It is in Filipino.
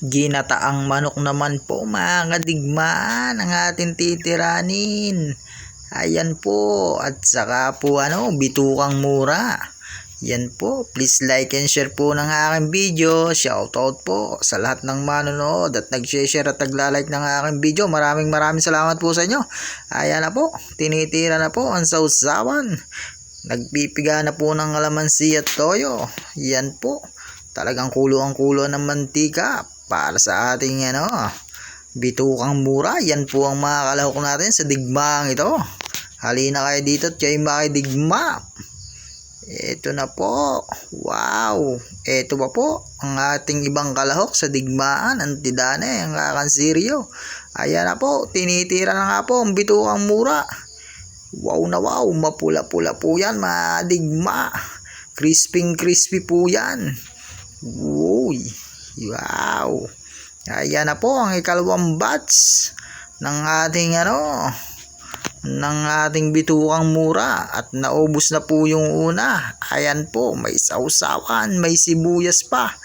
Ginataang manok naman po mga kadigmaan ang ating titiranin. Ayan po. At saka po bitukang mura. Yan po. Please like and share po ng aking video. Shoutout po sa lahat ng manonood at nag-share at nagla-like ng aking video. Maraming salamat po sa inyo. Ayan na po. Tinitira na po ang sausawan. Nagpipiga na po ng kalamansi at toyo. Yan po. Talagang kulo ang kulo ng mantika para sa ating bitukang mura. Yan po ang mga kalahok natin sa digmaang ito. Halina kayo dito at kayo makidigma. Ito na po. Wow. Ito pa po ang ating ibang kalahok sa digmaan. Ang tidane, ang kakansirio. Ayan na po. Tinitira na nga po ang bitukang mura. Wow na wow. Mapula-pula po yan mga digma. Crispy po yan. Uy. Wow. Ayan na po ang ikalawang batch ng ating bitukang mura at naubos na po yung una. Ayan po, may sausawan, may sibuyas pa.